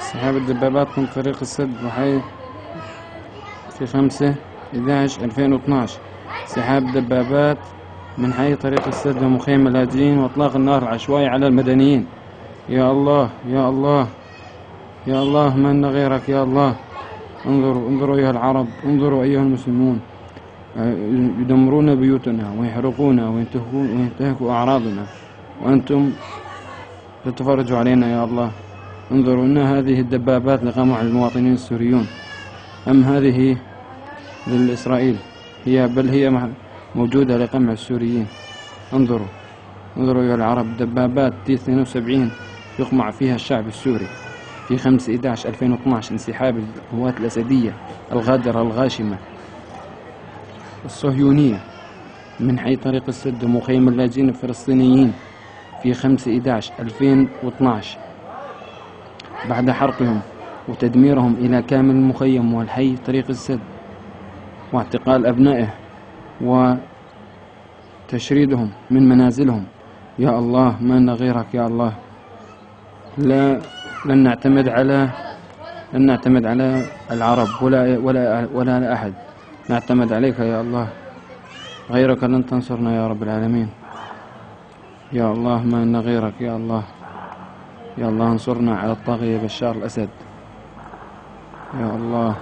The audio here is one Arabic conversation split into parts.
انسحاب الدبابات من طريق السد وحي في 5/11/2012. انسحاب الدبابات من حي طريق السد ومخيم اللاجئين وإطلاق النار العشوائي على المدنيين. يا الله يا الله يا الله، من غيرك يا الله. انظروا انظروا أيها العرب، انظروا أيها المسلمون، يدمرون بيوتنا ويحرقون وينتهكوا أعراضنا، وأنتم تتفرجوا علينا يا الله. انظروا، إن هذه الدبابات لقمع المواطنين السوريون أم هذه للإسرائيل؟ بل هي موجودة لقمع السوريين. انظروا انظروا يا العرب، دبابات تي 72 يقمع فيها الشعب السوري. في 5/11/2012 انسحاب القوات الأسدية الغادرة الغاشمة الصهيونية من حي طريق السد ومخيم اللاجئين الفلسطينيين في 5/11/2012 بعد حرقهم وتدميرهم إلى كامل المخيم والحي طريق السد واعتقال أبنائه وتشريدهم من منازلهم. يا الله، من غيرك يا الله. لن نعتمد على العرب ولا على أحد، نعتمد عليك يا الله. غيرك لن تنصرنا يا رب العالمين. يا الله، من غيرك يا الله. يا الله، انصرنا على الطاغية بشار الأسد. يا الله.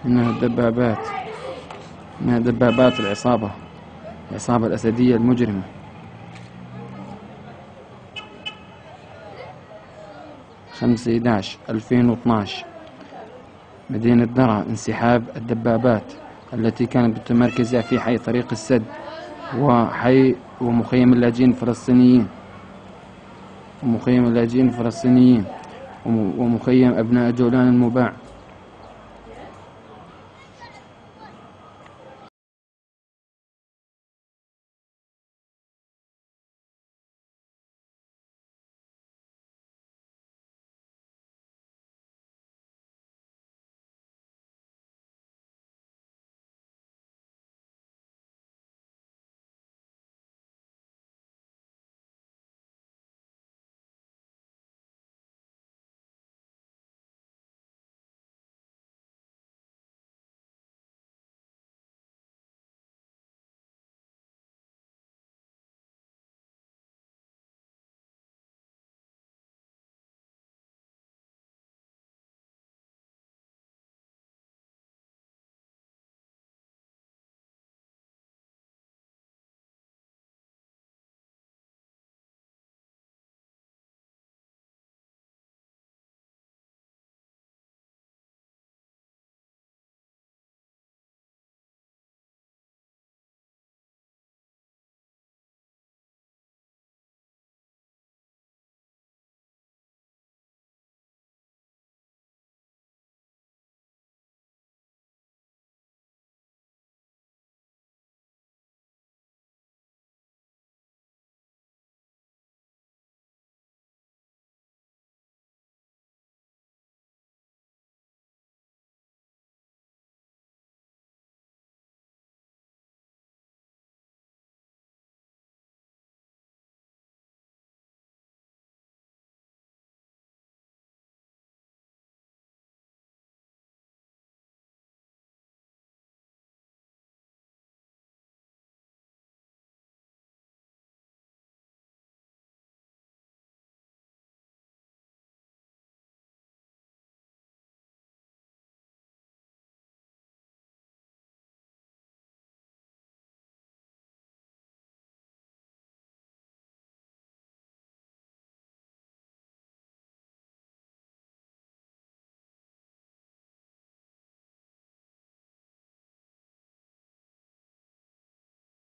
إنها دبابات العصابة الأسدية المجرمة. 5/11/2012 مدينة درعا، انسحاب الدبابات التي كانت متمركزة في حي طريق السد ومخيم اللاجئين الفلسطينيين ومخيم أبناء جولان المباع.